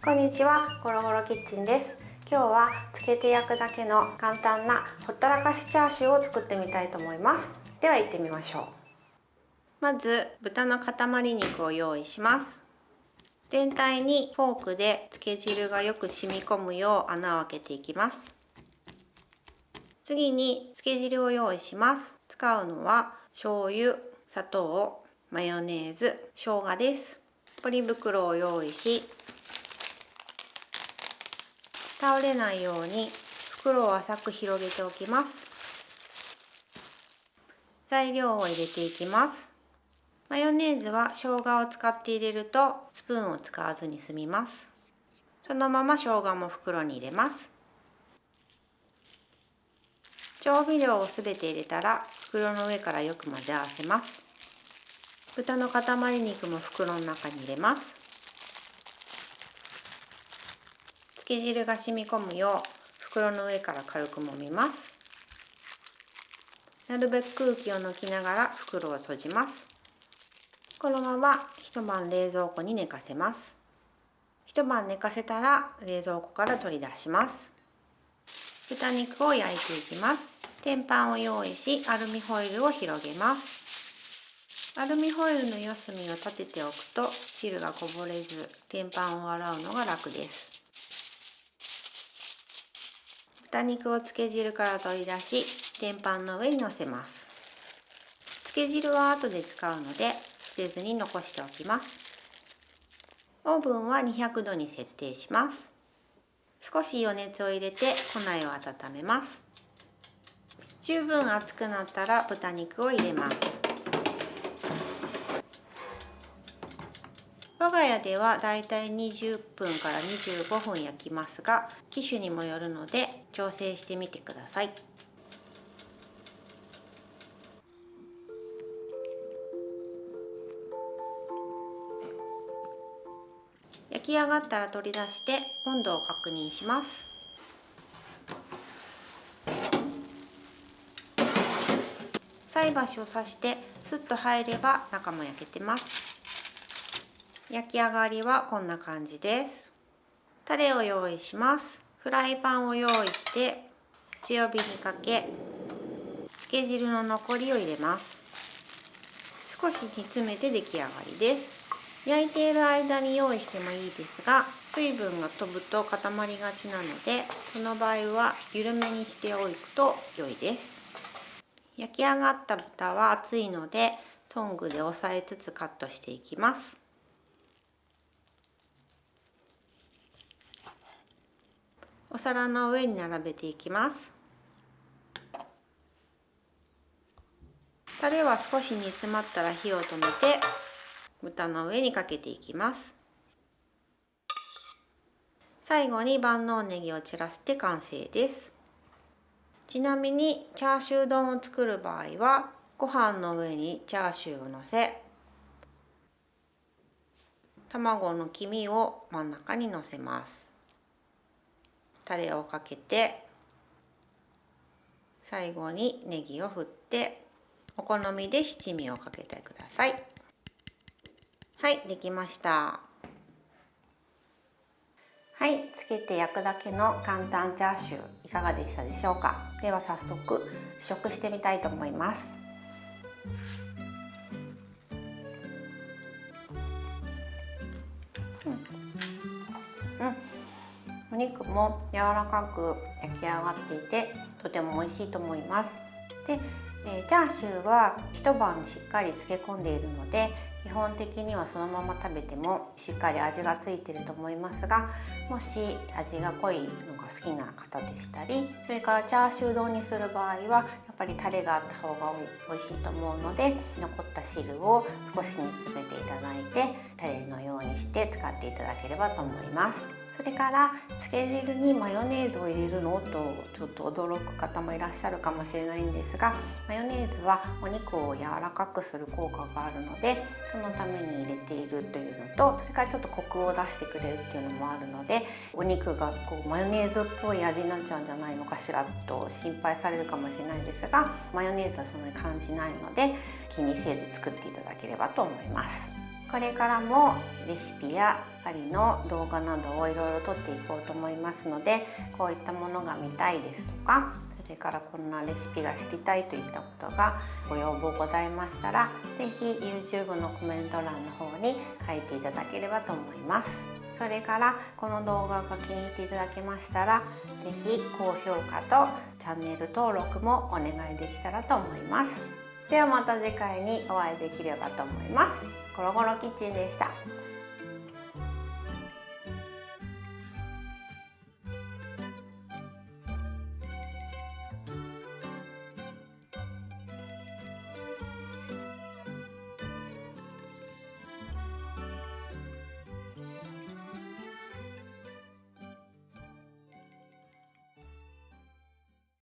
こんにちは、ゴロゴロキッチンです。今日はつけて焼くだけの簡単なほったらかしチャーシューを作ってみたいと思います。では行ってみましょう。まず豚の塊肉を用意します。全体にフォークでつけ汁がよく染み込むよう穴を開けていきます。次につけ汁を用意します。使うのは醤油、砂糖、マヨネーズ、生姜です。ポリ袋を用意し、倒れないように袋を浅く広げておきます。材料を入れていきます。マヨネーズは生姜を使って入れるとスプーンを使わずに済みます。そのまま生姜も袋に入れます。調味料をすべて入れたら袋の上からよく混ぜ合わせます。豚の塊肉も袋の中に入れます。つけ汁が染み込むよう袋の上から軽く揉みます。なるべく空気を抜きながら袋を閉じます。このまま一晩冷蔵庫に寝かせます。一晩寝かせたら冷蔵庫から取り出します。豚肉を焼いていきます。天板を用意し、アルミホイルを広げます。アルミホイルの四隅を立てておくと汁がこぼれず、天板を洗うのが楽です。豚肉をつけ汁から取り出し、天板の上に乗せます。つけ汁は後で使うので捨てずに残しておきます。オーブンは200度に設定します。少し余熱を入れて庫内を温めます。十分熱くなったら豚肉を入れます。我が家ではだいたい20分から25分焼きますが、機種にもよるので調整してみてください。焼き上がったら取り出して温度を確認します。菜箸を刺してスッと入れば中も焼けてます。焼き上がりはこんな感じです。タレを用意します。フライパンを用意して強火にかけ、つけ汁の残りを入れます。少し煮詰めて出来上がりです。焼いている間に用意してもいいですが、水分が飛ぶと固まりがちなので、その場合は緩めにしておくと良いです。焼き上がった豚は熱いのでトングで押さえつつカットしていきます。お皿の上に並べていきます。タレは少し煮詰まったら火を止めて豚の上にかけていきます。最後に万能ネギを散らして完成です。ちなみにチャーシュー丼を作る場合はご飯の上にチャーシューをのせ、卵の黄身を真ん中にのせます。タレをかけて最後にネギを振ってお好みで七味をかけてください。はい、できました。はい、つけて焼くだけの簡単チャーシューいかがでしたでしょうか。では早速試食してみたいと思います。お肉も柔らかく焼き上がっていてとても美味しいと思います。で、チャーシューは一晩しっかり漬け込んでいるので基本的にはそのまま食べてもしっかり味がついていると思いますが、もし味が濃いのが好きな方でしたり、それからチャーシュー丼にする場合はやっぱりタレがあった方が美味しいと思うので、残った汁を少し煮詰めていただいてタレのようにして使っていただければと思います。それからつけ汁にマヨネーズを入れるのとちょっと驚く方もいらっしゃるかもしれないんですが、マヨネーズはお肉を柔らかくする効果があるのでそのために入れているというのと、それからちょっとコクを出してくれるっていうのもあるので、お肉がマヨネーズっぽい味になっちゃうんじゃないのかしらと心配されるかもしれないですが、マヨネーズはそんなに感じないので気にせず作っていただければと思います。これからもレシピやパリの動画などをいろいろ撮っていこうと思いますので、こういったものが見たいですとか、それからこんなレシピが知りたいといったことがご要望ございましたら、ぜひ YouTube のコメント欄の方に書いていただければと思います。それからこの動画が気に入っていただけましたら、ぜひ高評価とチャンネル登録もお願いできたらと思います。ではまた次回にお会いできればと思います。コロコロキッチンでした。